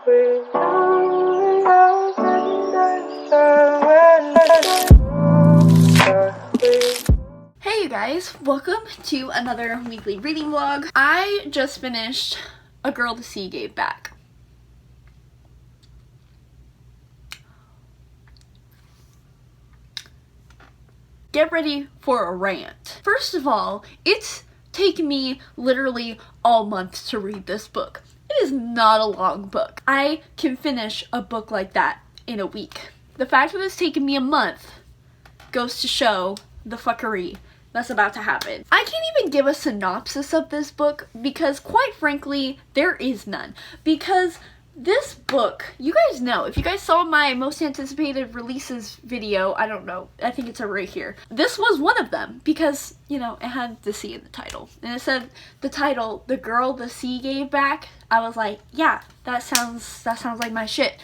Hey you guys, welcome to another weekly reading vlog. I just finished A Girl the Sea Gave Back. Get ready for a rant. First of all, it's taken me literally all month to read this book. It is not a long book. I can finish a book like that in a week. The fact that it's taken me a month goes to show the fuckery that's about to happen. I can't even give a synopsis of this book because, quite frankly, there is none. Because this book, you guys know, if you guys saw my most anticipated releases video, I don't know, I think it's right here. This was one of them because, you know, it had the sea in the title. And it said the title, The Girl the Sea Gave Back. I was like, yeah, that sounds like my shit.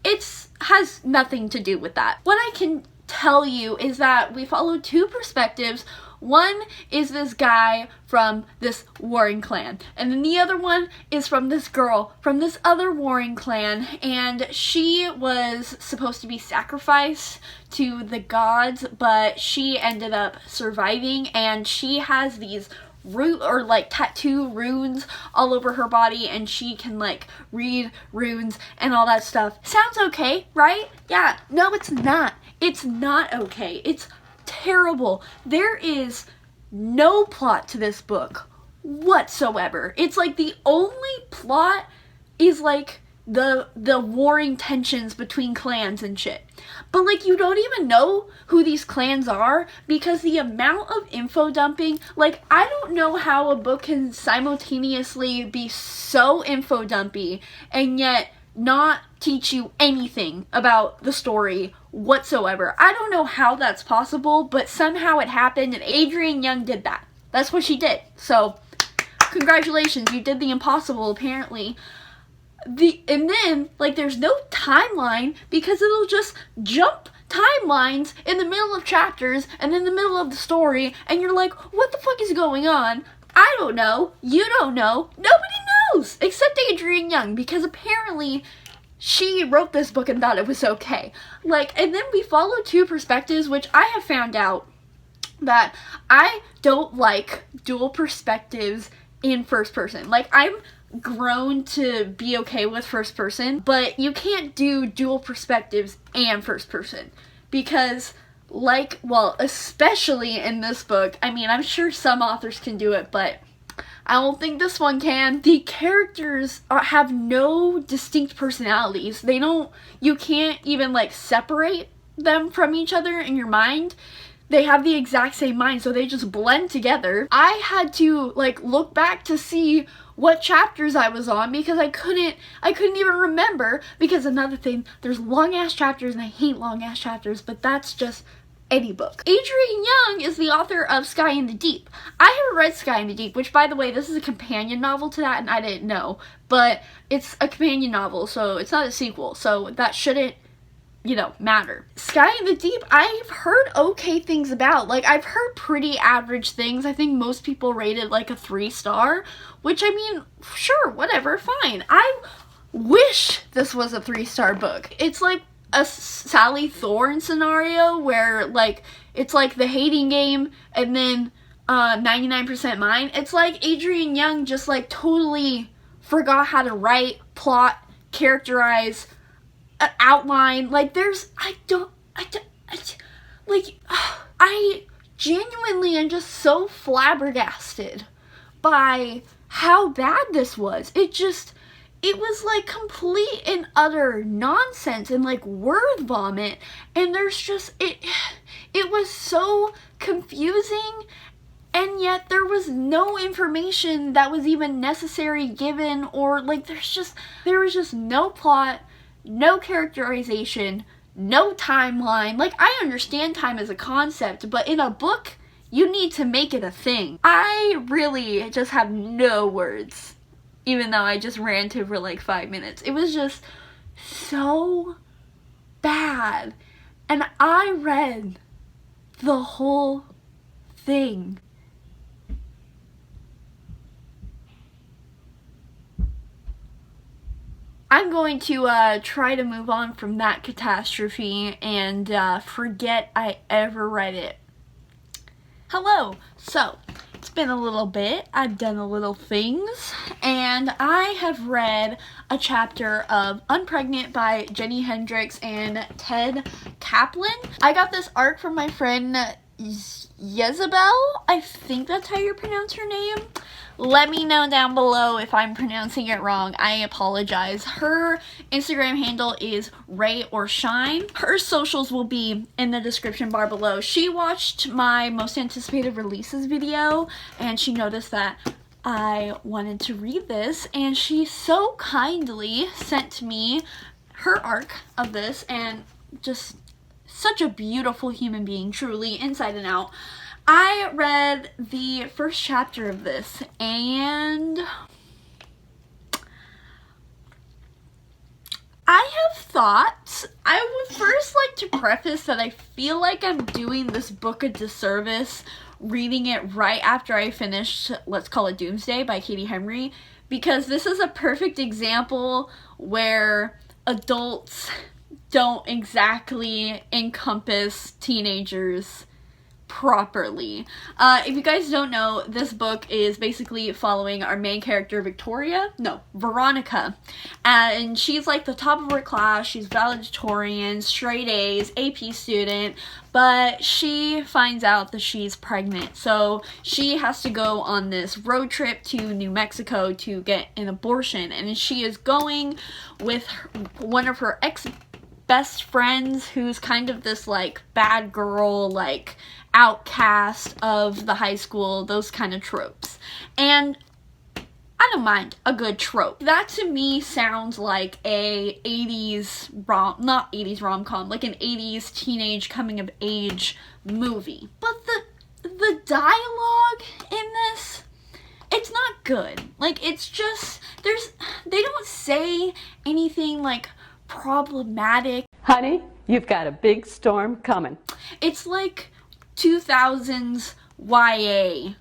It has nothing to do with that. What I can tell you is that we follow two perspectives. One is this guy from this warring clan, and then the other one is from this girl from this other warring clan, and she was supposed to be sacrificed to the gods, but she ended up surviving, and she has these tattoo runes all over her body, and she can like read runes and all that stuff. Sounds okay, right? Yeah. No, it's not. It's not okay. It's terrible. There is no plot to this book whatsoever. It's like the only plot is like the warring tensions between clans and shit. But like you don't even know who these clans are because the amount of info dumping, like I don't know how a book can simultaneously be so info dumpy and yet not teach you anything about the story whatsoever. I don't know how that's possible, but somehow it happened, and Adrienne Young did that. That's what she did. So, congratulations, you did the impossible, apparently. And then, like, there's no timeline because it'll just jump timelines in the middle of chapters and in the middle of the story, and you're like, what the fuck is going on? I don't know. You don't know. Nobody knows except Adrienne Young, because apparently she wrote this book and thought it was okay. Like, and then we follow two perspectives, which I have found out that I don't like dual perspectives in first person. Like, I'm grown to be okay with first person, but you can't do dual perspectives and first person because, like, well, especially in this book, I mean, I'm sure some authors can do it, but I don't think this one can. The characters have no distinct personalities. You can't even like separate them from each other in your mind. They have the exact same mind, so they just blend together. I had to like look back to see what chapters I was on because I couldn't even remember, because another thing, there's long ass chapters and I hate long ass chapters, but that's just any book. Adrienne Young is the author of Sky in the Deep. I haven't read Sky in the Deep, which, by the way, this is a companion novel to that, and I didn't know. But it's a companion novel, so it's not a sequel, so that shouldn't, you know, matter. Sky in the Deep, I've heard okay things about. Like, I've heard pretty average things. I think most people rated like a 3-star, which, I mean, sure, whatever, fine. I wish this was a 3-star book. It's like a Sally Thorne scenario where like it's like The Hating Game and then 99% Mine. It's like Adrienne Young just like totally forgot how to write, plot, characterize, outline. Like I genuinely am just so flabbergasted by how bad this was. It was like complete and utter nonsense and like word vomit, and there's just, it was so confusing, and yet there was no information that was even necessary given, or like there was just no plot, no characterization, no timeline. Like, I understand time as a concept, but in a book, you need to make it a thing. I really just have no words, even though I just ranted for like 5 minutes. It was just so bad. And I read the whole thing. I'm going to try to move on from that catastrophe and forget I ever read it. Hello! So, it's been a little bit, I've done a little things, and I have read a chapter of Unpregnant by Jenny Hendricks and Ted Kaplan. I got this art from my friend Jezebel, I think that's how you pronounce her name. Let me know down below if I'm pronouncing it wrong. I apologize. Her Instagram handle is Ray or Shine. Her socials will be in the description bar below. She watched my most anticipated releases video and she noticed that I wanted to read this, and she so kindly sent me her arc of this, and just such a beautiful human being, truly, inside and out. I read the first chapter of this, and I have thoughts. I would first like to preface that I feel like I'm doing this book a disservice reading it right after I finished Let's Call It Doomsday by Katie Henry, because this is a perfect example where adults don't exactly encompass teenagers properly. If you guys don't know, this book is basically following our main character, Veronica, and she's like the top of her class. She's valedictorian, straight A's, AP student, but she finds out that she's pregnant, so she has to go on this road trip to New Mexico to get an abortion, and she is going with one of her best friends, who's kind of this like bad girl, like outcast of the high school, those kind of tropes. And I don't mind a good trope. That to me sounds like a 80s not 80s rom-com, like an 80s teenage coming of age movie. But the dialogue in this, it's not good. Like, it's just, they don't say anything like problematic. Honey, you've got a big storm coming. It's like 2000s YA,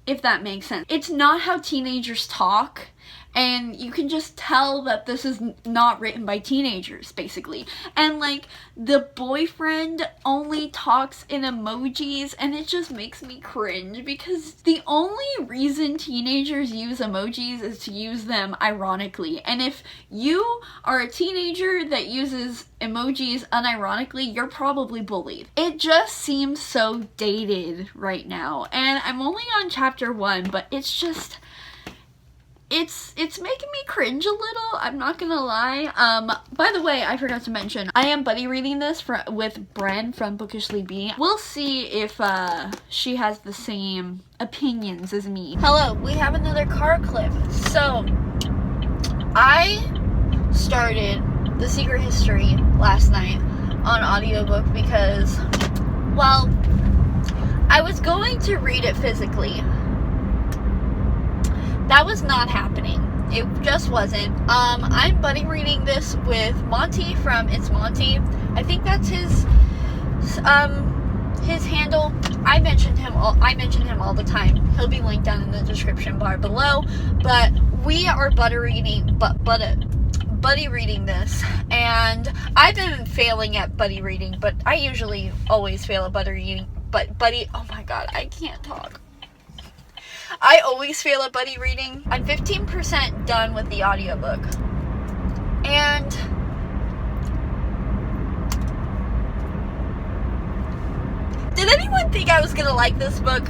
if that makes sense. It's not how teenagers talk, and you can just tell that this is not written by teenagers, basically. And like, the boyfriend only talks in emojis, and it just makes me cringe, because the only reason teenagers use emojis is to use them ironically. And if you are a teenager that uses emojis unironically, you're probably bullied. It just seems so dated right now, and I'm only on chapter 1, but it's just, it's making me cringe a little, I'm not gonna lie. By the way, I forgot to mention, I am buddy reading this with Bren from Bookishly Bee. We'll see if she has the same opinions as me. Hello, we have another car clip. So, I started The Secret History last night on audiobook because, well, I was going to read it physically. That was not happening. It just wasn't. I'm buddy reading this with Monty from It's Monty. I think that's his handle. I mention him all the time. He'll be linked down in the description bar below. But we are buddy reading this, and I've been failing at buddy reading, but I usually always fail at buddy reading. But oh my god, I can't talk. I always fail at buddy reading. I'm 15% done with the audiobook. And did anyone think I was gonna like this book?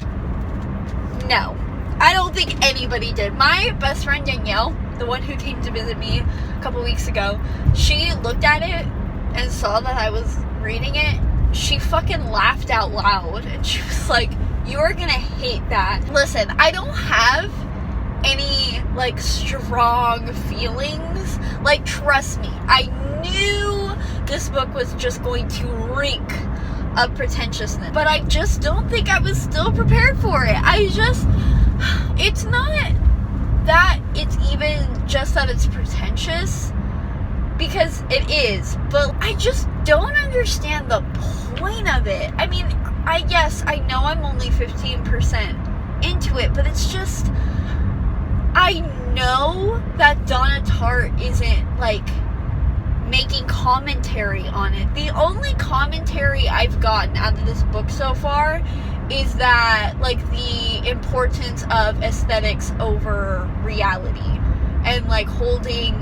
No. I don't think anybody did. My best friend Danielle, the one who came to visit me a couple weeks ago, she looked at it and saw that I was reading it. She fucking laughed out loud, and she was like, "You're gonna hate that." Listen, I don't have any, like, strong feelings. Like, trust me, I knew this book was just going to reek of pretentiousness, but I just don't think I was still prepared for it. It's not that it's even just that it's pretentious, because it is, but I just don't understand the point of it. I mean, I know I'm only 15% into it, but it's just, I know that Donna Tartt isn't, like, making commentary on it. The only commentary I've gotten out of this book so far is that, like, the importance of aesthetics over reality, and, like, holding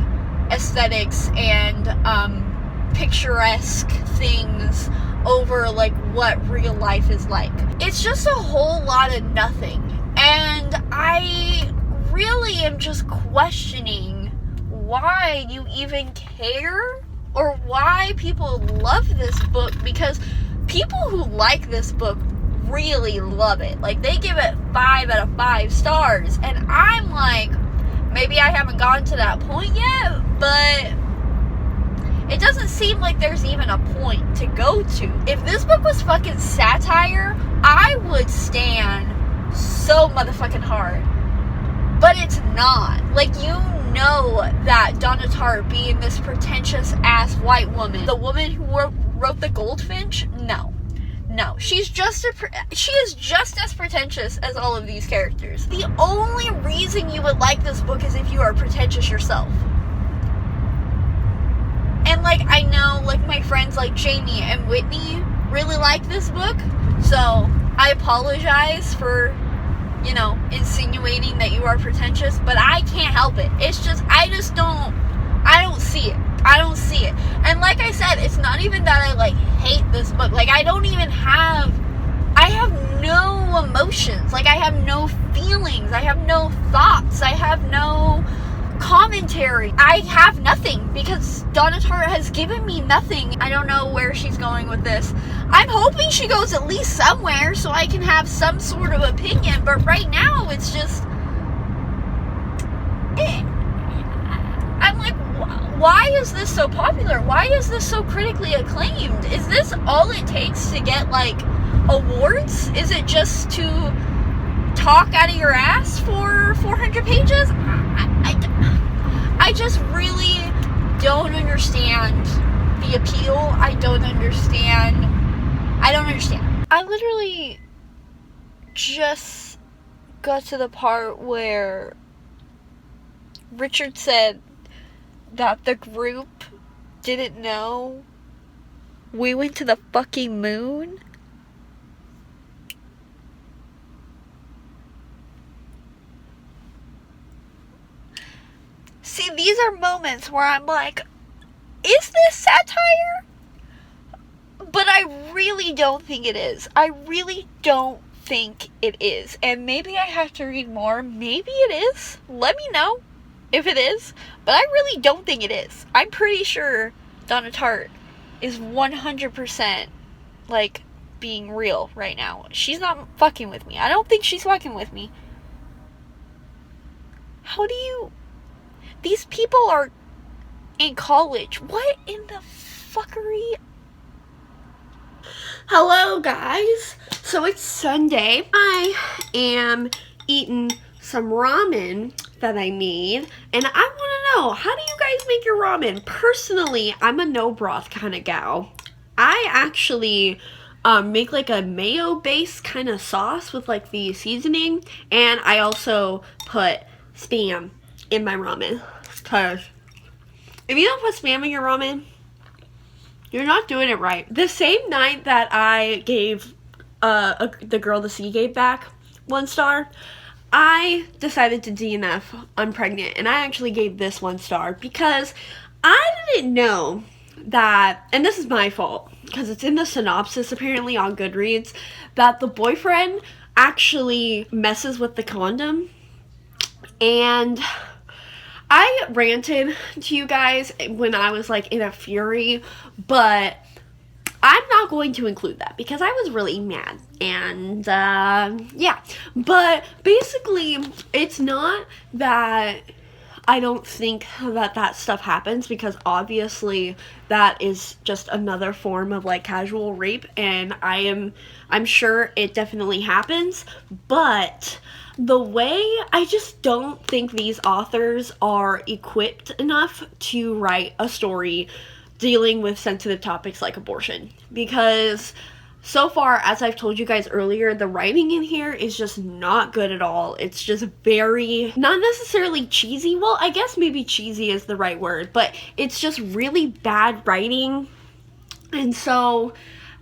aesthetics and picturesque things over, like, what real life is like. It's just a whole lot of nothing, and I really am just questioning why you even care, or why people love this book, because people who like this book really love it. Like, they give it 5 out of 5 stars, and I'm like, maybe I haven't gotten to that point yet, but it doesn't seem like there's even a point to go to. If this book was fucking satire, I would stand so motherfucking hard. But it's not. Like, you know that Donna Tartt, being this pretentious ass white woman, the woman who wrote The Goldfinch, no, she is just as pretentious as all of these characters. The only reason you would like this book is if you are pretentious yourself. And, like, I know, like, my friends like Jamie and Whitney really like this book, so I apologize for, you know, insinuating that you are pretentious, but I can't help it. It's just, I don't see it. I don't see it. And like I said, it's not even that I, like, hate this book. Like, I have no emotions. Like, I have no feelings. I have no thoughts. I have no commentary. I have nothing, because Donna Tartt has given me nothing. I don't know where she's going with this. I'm hoping she goes at least somewhere so I can have some sort of opinion, but right now it's just, I'm like, why is this so popular? Why is this so critically acclaimed? Is this all it takes to get, like, awards? Is it just to talk out of your ass for 400 pages? I just really don't understand the appeal. I don't understand. I literally just got to the part where Richard said that the group didn't know we went to the fucking moon. See, these are moments where I'm like, is this satire? But I really don't think it is. I really don't think it is. And maybe I have to read more. Maybe it is. Let me know if it is. But I really don't think it is. I'm pretty sure Donna Tartt is 100%, like, being real right now. She's not fucking with me. I don't think she's fucking with me. How do you... These people are in college. What in the fuckery? Hello, guys. So it's Sunday. I am eating some ramen that I made, and I want to know, how do you guys make your ramen? Personally, I'm a no broth kind of gal. I actually make, like, a mayo-based kind of sauce with, like, the seasoning, and I also put Spam in my ramen, because if you don't put Spam in your ramen, you're not doing it right. The same night that I gave the girl the C gave back 1 star, I decided to DNF Unpregnant, and I actually gave this 1 star because I didn't know that, and this is my fault, because it's in the synopsis apparently on Goodreads, that the boyfriend actually messes with the condom. And I ranted to you guys when I was, like, in a fury, but I'm not going to include that because I was really mad. And, yeah. But basically, it's not that I don't think that that stuff happens, because obviously that is just another form of, like, casual rape, and I'm sure it definitely happens, but the way, I just don't think these authors are equipped enough to write a story dealing with sensitive topics like abortion, because So far, as I've told you guys earlier, the writing in here is just not good at all. It's just very, not necessarily cheesy. Well, I guess maybe cheesy is the right word, but it's just really bad writing. And so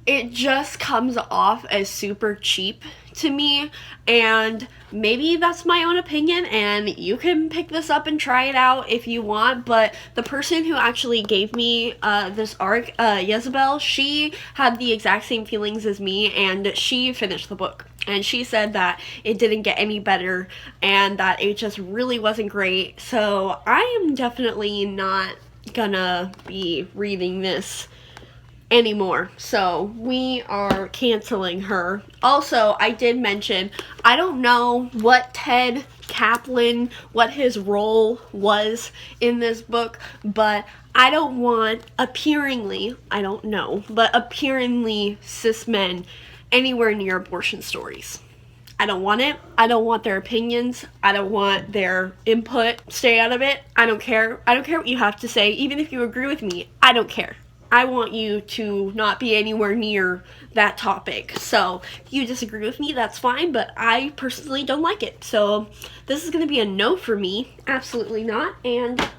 it just comes off as super cheap to me, and maybe that's my own opinion, and you can pick this up and try it out if you want, but the person who actually gave me this arc, Jezebel, she had the exact same feelings as me, and she finished the book, and she said that it didn't get any better, and that it just really wasn't great, so I am definitely not gonna be reading this anymore. So we are canceling her. Also, I did mention, I don't know what Ted Kaplan, what his role was in this book, but I don't want appearingly, I don't know, but appearingly cis men anywhere near abortion stories. I don't want it. I don't want their opinions. I don't want their input. Stay out of it. I don't care. I don't care what you have to say. Even if you agree with me, I don't care. I want you to not be anywhere near that topic. So if you disagree with me, that's fine, but I personally don't like it. So this is going to be a no for me. Absolutely not. And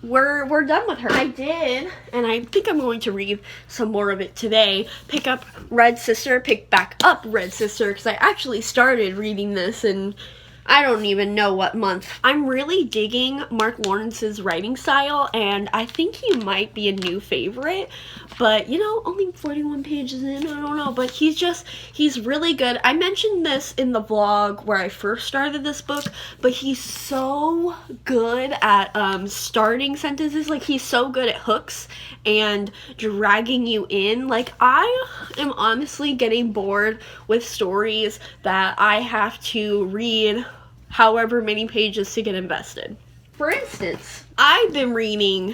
we're done with her. I did, and I think I'm going to read some more of it today. Pick up Red Sister, pick back up Red Sister, because I actually started reading this and I don't even know what month. I'm really digging Mark Lawrence's writing style, and I think he might be a new favorite, but you know, only 41 pages in, I don't know, but he's really good. I mentioned this in the vlog where I first started this book, but he's so good at starting sentences. Like, he's so good at hooks and dragging you in. Like, I am honestly getting bored with stories that I have to read however many pages to get invested. For instance, I've been reading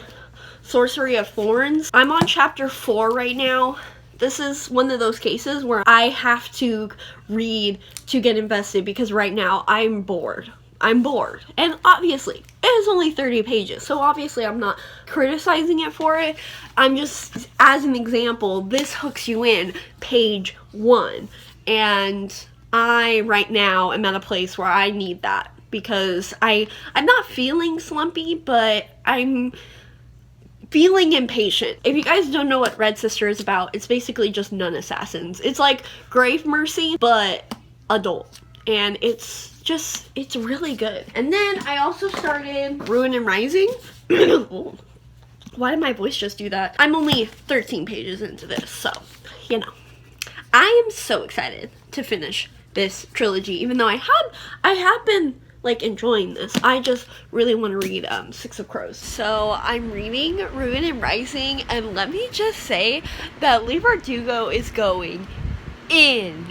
Sorcery of Thorns. I'm on chapter 4 right now. This is one of those cases where I have to read to get invested because right now I'm bored. I'm bored. And obviously, it is only 30 pages, so obviously I'm not criticizing it for it. I'm just, as an example, this hooks you in page 1. And I, right now, am at a place where I need that because I'm not feeling slumpy, but I'm feeling impatient. If you guys don't know what Red Sister is about, it's basically just nun assassins. It's like Grave Mercy, but adult. And it's really good. And then I also started Ruin and Rising. Why did my voice just do that? I'm only 13 pages into this, so, you know. I am so excited to finish this trilogy, even though I have been like enjoying this. I just really want to read Six of Crows. So I'm reading Ruin and Rising, and let me just say that Leigh Bardugo is going in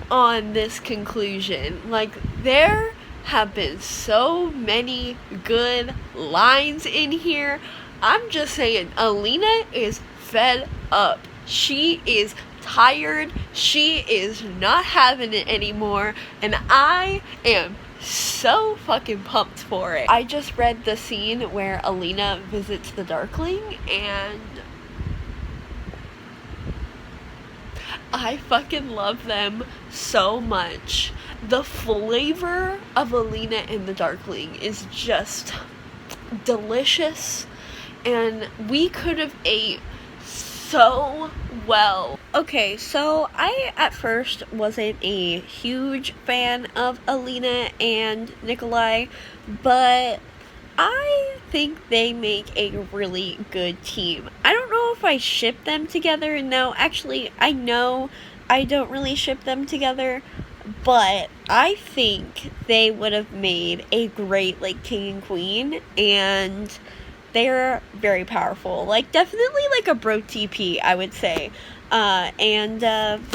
on this conclusion. Like, there have been so many good lines in here. I'm just saying, Alina is fed up. She is tired. She is not having it anymore, and I am so fucking pumped for it. I just read the scene where Alina visits the Darkling, and I fucking love them so much. The flavor of Alina and the Darkling is just delicious, and we could have ate so well. Okay, so I at first wasn't a huge fan of Alina and Nikolai, but I think they make a really good team. I don't know if I ship them together. No, actually, I know I don't really ship them together, but I think they would have made a great, like, king and queen, and they're very powerful. Like, definitely like a bro TP, I would say.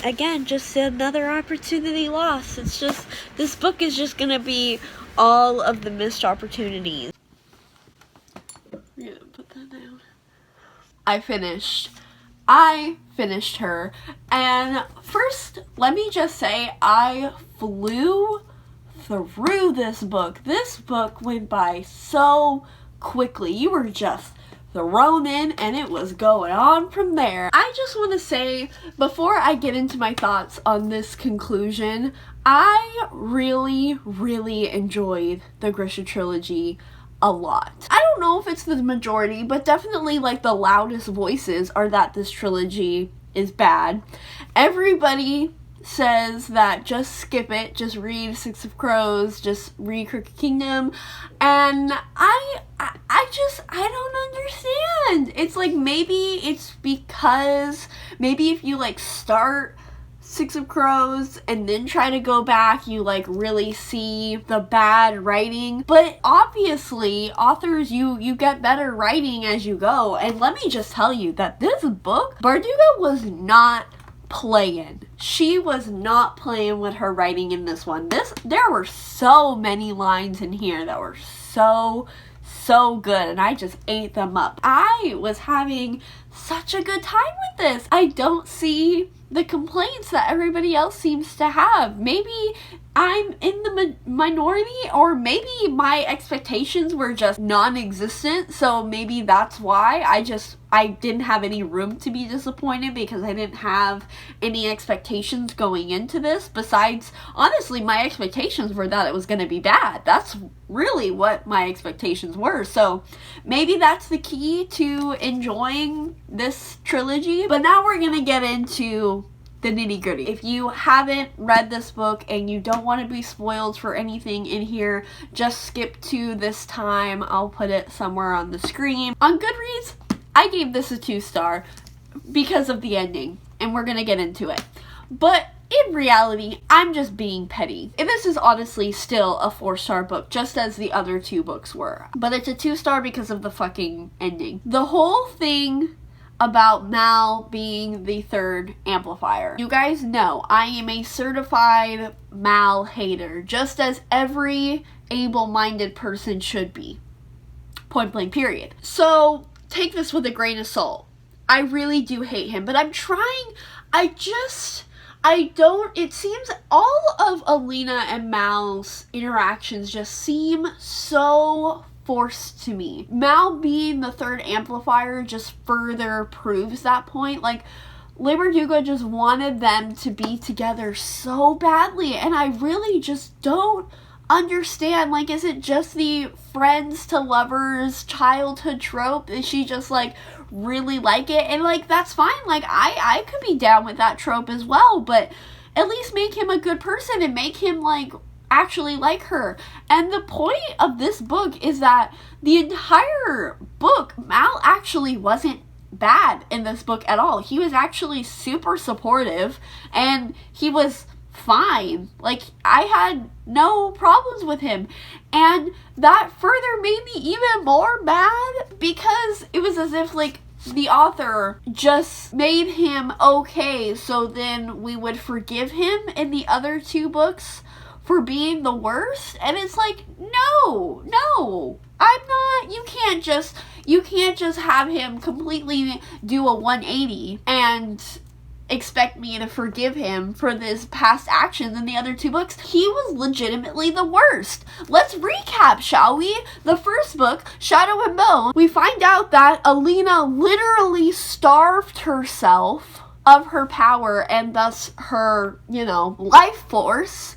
Again, just another opportunity lost. It's just, this book is just gonna be all of the missed opportunities. Yeah, put that down. I finished her, and first, let me just say, I flew through this book. This book went by so quickly. You were just the Roman, and it was going on from there. I just want to say, before I get into my thoughts on this conclusion, I really, really enjoyed the Grisha trilogy a lot. I don't know if it's the majority, but definitely like the loudest voices are that this trilogy is bad. Everybody says that just skip it, just read Six of Crows, just read Crooked Kingdom, and I don't understand. It's like, maybe it's because, maybe if you like start Six of Crows and then try to go back, you like really see the bad writing. But obviously, authors, you get better writing as you go. And let me just tell you that this book, Bardugo was not playing. She was not playing with her writing in this one. There were so many lines in here that were so good, and I just ate them up. I was having such a good time with this. I don't see the complaints that everybody else seems to have. Maybe I'm in the minority, or maybe my expectations were just non-existent, so maybe that's why I didn't have any room to be disappointed, because I didn't have any expectations going into this. Besides, honestly, my expectations were that it was going to be bad. That's really what my expectations were. So maybe that's the key to enjoying this trilogy. But now we're going to get into the nitty-gritty. If you haven't read this book and you don't want to be spoiled for anything in here, just skip to this time. I'll put it somewhere on the screen. On Goodreads, I gave this a 2-star because of the ending, and we're gonna get into it. But in reality, I'm just being petty. And this is honestly still a 4-star book, just as the other 2 books were. But it's a 2-star because of the fucking ending. The whole thing about Mal being the third amplifier. You guys know I am a certified Mal hater, just as every able-minded person should be. Point blank, period. So take this with a grain of salt. I really do hate him, but I'm trying. It seems all of Alina and Mal's interactions just seem so forced to me. Mal being the third amplifier just further proves that point. Like, Leigh Bardugo just wanted them to be together so badly, and I really just don't understand. Like, is it just the friends to lovers childhood trope? Is she just like really like it? And like, that's fine. Like, I could be down with that trope as well, but at least make him a good person and make him like actually like her. And the point of this book is that the entire book, Mal actually wasn't bad in this book at all. He was actually super supportive, and he was fine. Like, I had no problems with him, and that further made me even more mad, because it was as if like the author just made him okay so then we would forgive him in the other 2 books for being the worst. And it's like, no, I'm not. You can't just have him completely do a 180 and expect me to forgive him for this past actions in the other 2 books. He was legitimately the worst. Let's recap, shall we? The first book, Shadow and Bone, we find out that Alina literally starved herself of her power and thus her, life force,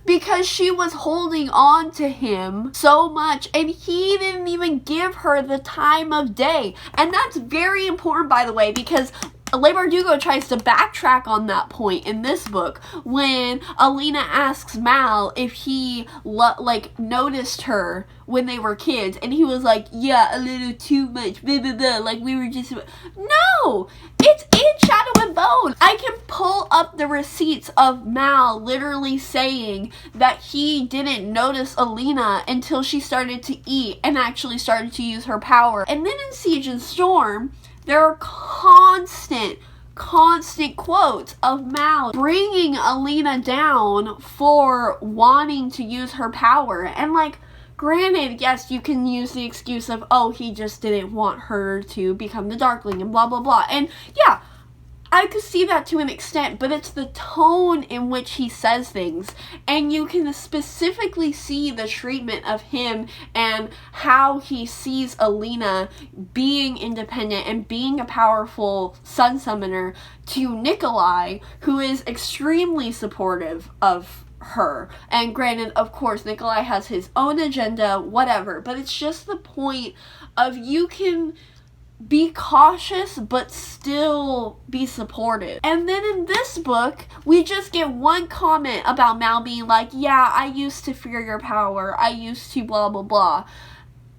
because she was holding on to him so much, and he didn't even give her the time of day. And that's very important, by the way, because Leigh Bardugo tries to backtrack on that point in this book when Alina asks Mal if he noticed her when they were kids, and he was like, yeah, a little too much, blah, blah, blah, like we were just... No! It's in Shadow and Bone! I can pull up the receipts of Mal literally saying that he didn't notice Alina until she started to eat and actually started to use her power. And then in Siege and Storm, there are constant quotes of Mal bringing Alina down for wanting to use her power. And like, granted, yes, you can use the excuse of, oh, he just didn't want her to become the Darkling and blah, blah, blah. And yeah, I could see that to an extent, but it's the tone in which he says things. And you can specifically see the treatment of him and how he sees Alina being independent and being a powerful sun summoner to Nikolai, who is extremely supportive of her. And granted, of course, Nikolai has his own agenda, whatever, but it's just the point of you can be cautious but still be supportive. And then in this book, we just get one comment about Mal being like, yeah, I used to fear your power, I used to blah blah blah.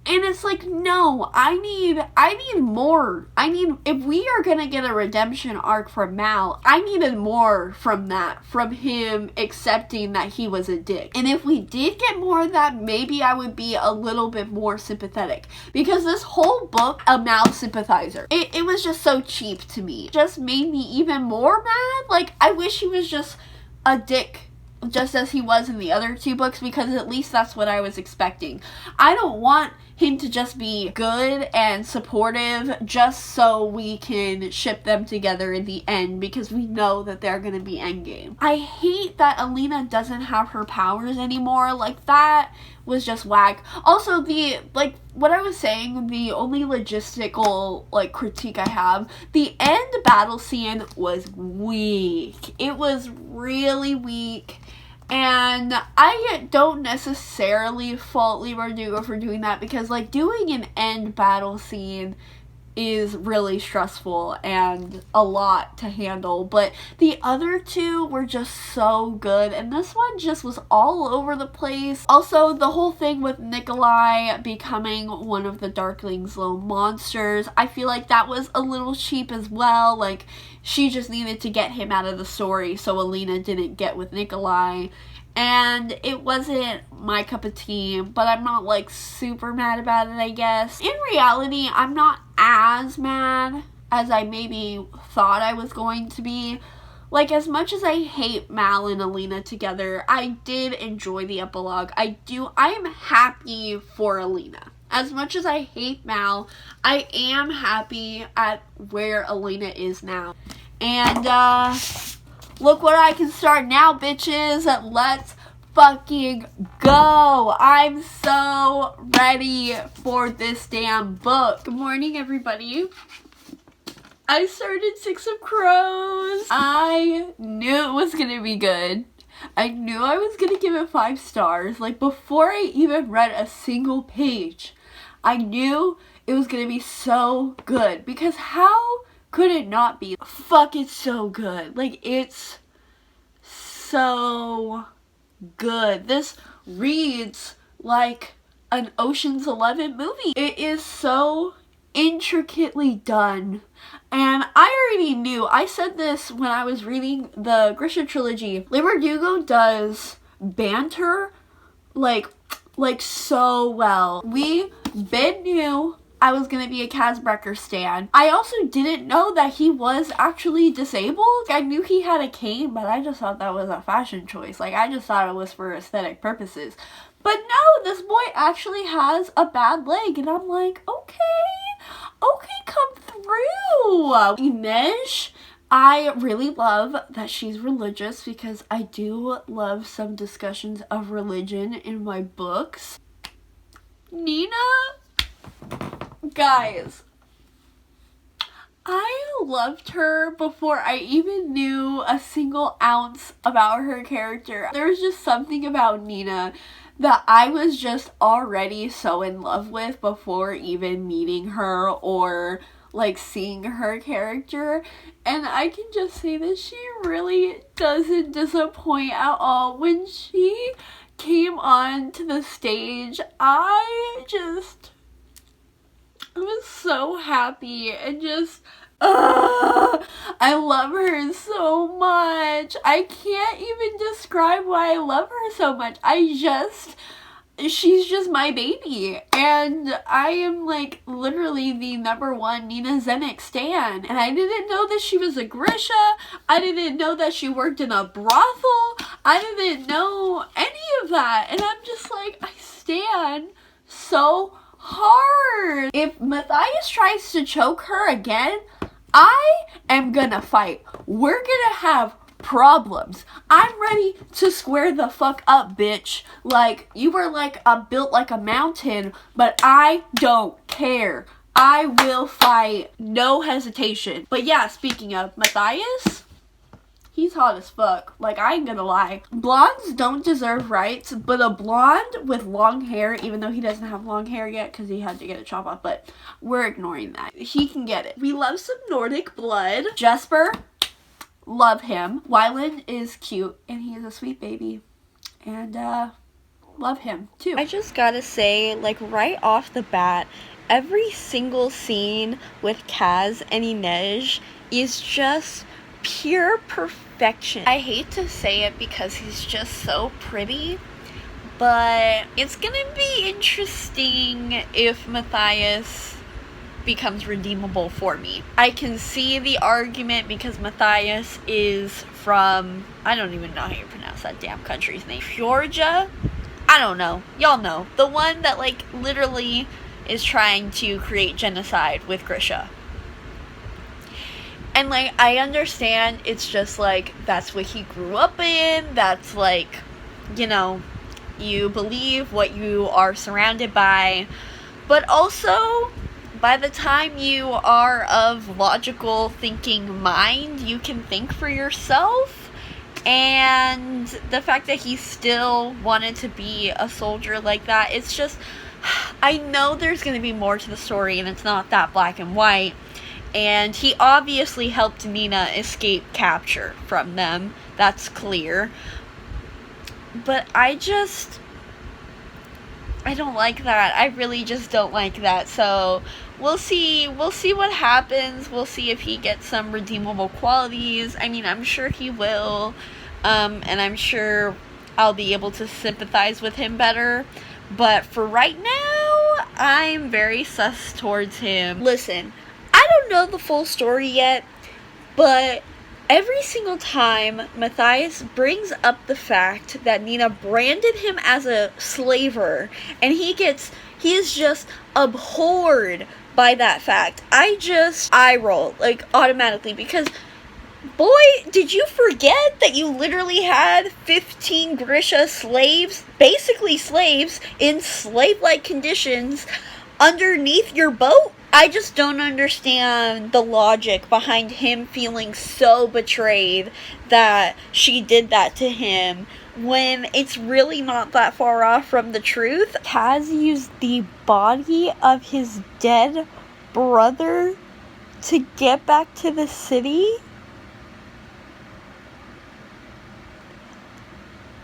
And it's like, no, I need more. If we are gonna get a redemption arc from Mal, I needed more from that, from him accepting that he was a dick. And if we did get more of that, maybe I would be a little bit more sympathetic. Because this whole book, a Mal sympathizer, it was just so cheap to me. It just made me even more mad. Like, I wish he was just a dick, just as he was in the other two books, because at least that's what I was expecting. I don't want him to just be good and supportive just so we can ship them together in the end, because we know that they're gonna be endgame. I hate that Alina doesn't have her powers anymore. Like, that was just whack. Also, what I was saying, the only logistical, critique I have, the end battle scene was weak. It was really weak. And I don't necessarily fault Lee Bardugo for doing that, because doing an end battle scene is really stressful and a lot to handle. But the other two were just so good, and this one just was all over the place. Also, the whole thing with Nikolai becoming one of the Darkling's lone monsters, I feel like that was a little cheap as well. Like, she just needed to get him out of the story so Alina didn't get with Nikolai. And it wasn't my cup of tea, but I'm not super mad about it, I guess. In reality, I'm not as mad as I maybe thought I was going to be. As much as I hate Mal and Alina together, I did enjoy the epilogue. I am happy for Alina. As much as I hate Mal, I am happy at where Alina is now. And, look what I can start now, bitches. Let's fucking go. I'm so ready for this damn book. Good morning, everybody. I started 6 of Crows. I knew it was gonna be good. I knew I was gonna give it 5 stars. Before I even read a single page, I knew it was gonna be so good. Because how could it not be? Fuck, it's so good. It's so good. This reads like an Ocean's 11 movie. It is so intricately done. And I already knew. I said this when I was reading the Grisha trilogy. Lee Bardugo does banter so well. Ben knew I was gonna be a Kazbrecker stan. I also didn't know that he was actually disabled. I knew he had a cane, but I just thought that was a fashion choice. I just thought it was for aesthetic purposes. But no, this boy actually has a bad leg, and I'm like, okay, come through. Inej, I really love that she's religious, because I do love some discussions of religion in my books. Nina, guys, I loved her before I even knew a single ounce about her character. There was just something about Nina that I was just already so in love with before even meeting her or seeing her character. And I can just say that she really doesn't disappoint at all. When she came on to the stage, I was so happy and just, I love her so much. I can't even describe why I love her so much. She's just my baby. And I am literally the #1 Nina Zenik stan. And I didn't know that she was a Grisha. I didn't know that she worked in a brothel. I didn't know any of that. And I'm just I stan so hard. If Matthias tries to choke her again, I am gonna fight. We're gonna have problems. I'm ready to square the fuck up, bitch. Like, you were like built like a mountain, but I don't care. I will fight. No hesitation. But yeah, speaking of Matthias, he's hot as fuck. Like, I ain't gonna lie. Blondes don't deserve rights, but a blonde with long hair, even though he doesn't have long hair yet because he had to get it chopped off, but we're ignoring that. He can get it. We love some Nordic blood. Jesper, love him. Wyland is cute, and he is a sweet baby. And, love him, too. I just gotta say, like, right off the bat, every single scene with Kaz and Inej is just pure perfection. I hate to say it because he's just so pretty, but it's gonna be interesting if Matthias becomes redeemable for me. I can see the argument because Matthias is from, I don't even know how you pronounce that damn country's name. Georgia? I don't know. Y'all know. The one that, like, literally is trying to create genocide with Grisha. And, like, I understand it's just, like, that's what he grew up in. That's, like, you know, you believe what you are surrounded by. But also, by the time you are of logical thinking mind, you can think for yourself. And the fact that he still wanted to be a soldier like that, it's just, I know there's going to be more to the story and it's not that black and white. And he obviously helped Nina escape capture from them. That's clear. But I don't like that. I really just don't like that. So we'll see what happens. We'll see if he gets some redeemable qualities. I mean, I'm sure he will. And I'm sure I'll be able to sympathize with him better. But for right now, I'm very sus towards him. Listen, I don't know the full story yet, but every single time Matthias brings up the fact that Nina branded him as a slaver, and he is just abhorred by that fact, I roll, like, automatically, because, boy, did you forget that you literally had 15 Grisha slaves, basically slaves, in slave-like conditions underneath your boat? I just don't understand the logic behind him feeling so betrayed that she did that to him when it's really not that far off from the truth. Kaz used the body of his dead brother to get back to the city?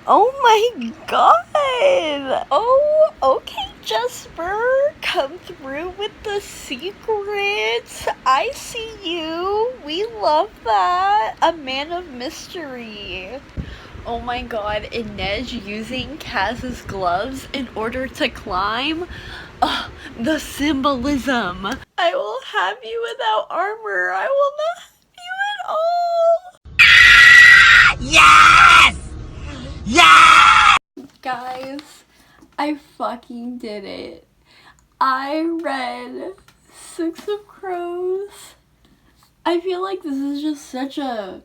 Oh my god! Oh, okay, Jesper, come through with the secrets. I see you. We love that. A man of mystery. Oh my god, Inej using Kaz's gloves in order to climb? Ugh, the symbolism. I will have you without armor. I will not have you at all. Yes! Yes! Guys, I fucking did it. I read 6 of Crows. I feel like this is just such a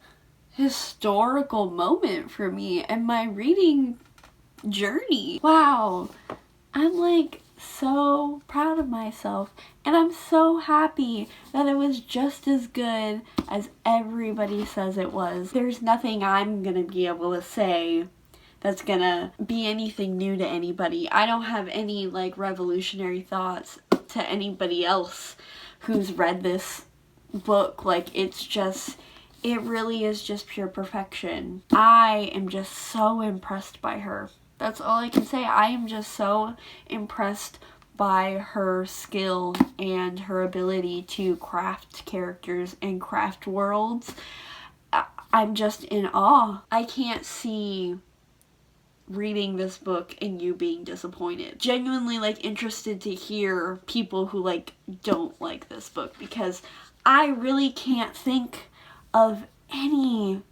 historical moment for me and my reading journey. Wow. I'm like so proud of myself, and I'm so happy that it was just as good as everybody says it was. There's nothing I'm gonna be able to say that's gonna be anything new to anybody. I don't have any, like, revolutionary thoughts to anybody else who's read this book. Like, it's just, it really is just pure perfection. I am just so impressed by her. That's all I can say. I am just so impressed by her skill and her ability to craft characters and craft worlds. I'm just in awe. I can't see reading this book and you being disappointed. Genuinely, like, interested to hear people who, like, don't like this book, because I really can't think of any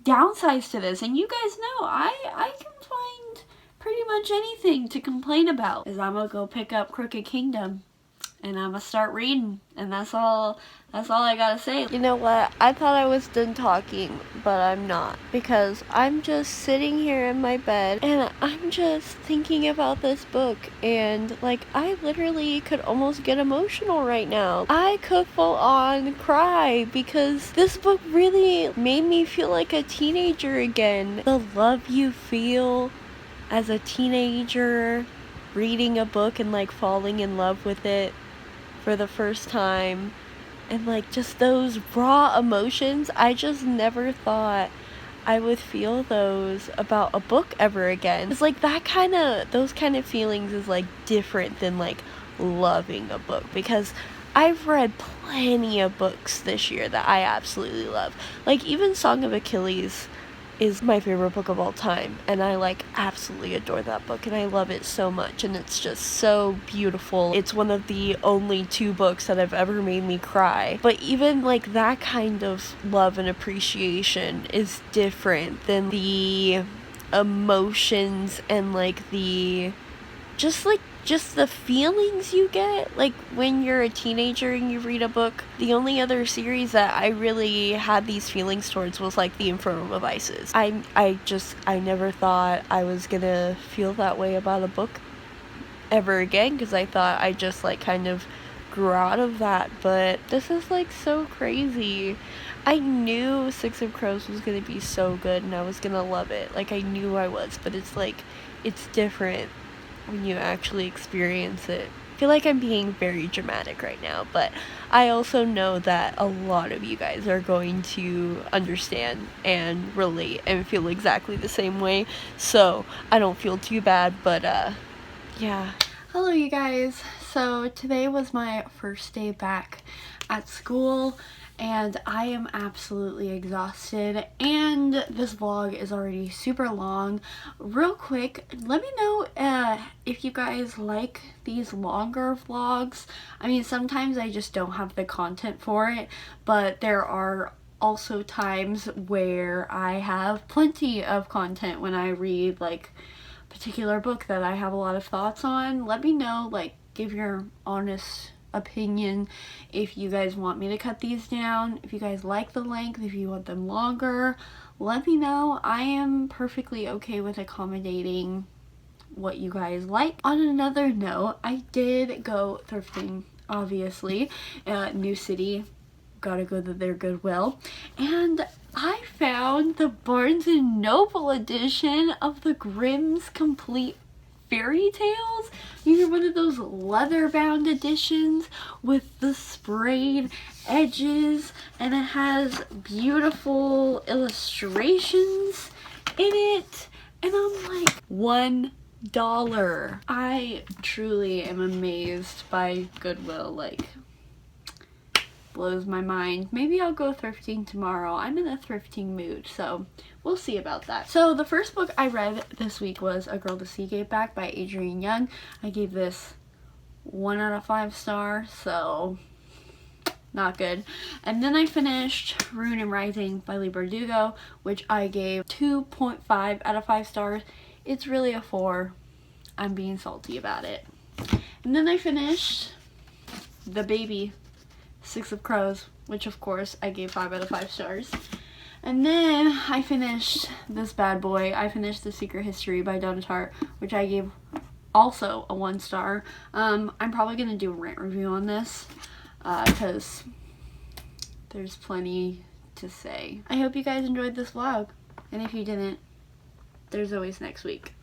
downsides to this. And you guys know I can find pretty much anything to complain about, as I'm gonna go pick up Crooked Kingdom and I'm gonna start reading, and that's all I gotta say. You know what? I thought I was done talking, but I'm not, because I'm just sitting here in my bed and I'm just thinking about this book, and like I literally could almost get emotional right now. I could full on cry because this book really made me feel like a teenager again. The love you feel as a teenager reading a book and like falling in love with it for the first time, and like just those raw emotions. I just never thought I would feel those about a book ever again. It's like those kind of feelings is like different than like loving a book, because I've read plenty of books this year that I absolutely love. Like even Song of Achilles is my favorite book of all time, and I like absolutely adore that book, and I love it so much, and it's just so beautiful. It's one of the only 2 books that have ever made me cry. But even like that kind of love and appreciation is different than the emotions and like the just the feelings you get like when you're a teenager and you read a book. The only other series that I really had these feelings towards was like the Infernal Devices. I never thought I was gonna feel that way about a book ever again, because I thought I just like kind of grew out of that, but this is like so crazy. I knew Six of Crows was gonna be so good and I was gonna love it. Like I knew I was, but it's like it's different when you actually experience it. I feel like I'm being very dramatic right now, but I also know that a lot of you guys are going to understand and relate and feel exactly the same way, so I don't feel too bad. But yeah. Hello you guys. So today was my first day back at school, and I am absolutely exhausted, and this vlog is already super long. Real quick, let me know if you guys like these longer vlogs. I mean, sometimes I just don't have the content for it, but there are also times where I have plenty of content when I read like a particular book that I have a lot of thoughts on. Let me know, like give your honest opinion if you guys want me to cut these down, if you guys like the length, if you want them longer. Let me know. I am perfectly okay with accommodating what you guys like. On another note, I did go thrifting, obviously. New city, gotta go to their Goodwill, and I found the Barnes & Noble edition of the Grimm's Complete Fairy Tales. These are one of those leather bound editions with the sprayed edges, and it has beautiful illustrations in it, and I'm like $1. I truly am amazed by Goodwill. Like, blows my mind. Maybe I'll go thrifting tomorrow. I'm in a thrifting mood, so we'll see about that. So the first book I read this week was A Girl to See Gave Back by Adrienne Young. I gave this 1 out of 5 stars, so not good. And then I finished Ruin and Rising by Lee Bardugo, which I gave 2.5 out of 5 stars. It's really a 4. I'm being salty about it. And then I finished The Baby, Six of Crows, which of course I gave 5 out of 5 stars. And then I finished this bad boy. I finished The Secret History by Donna Tartt, which I gave also a 1 star. I'm probably going to do a rant review on this because there's plenty to say. I hope you guys enjoyed this vlog, and if you didn't, there's always next week.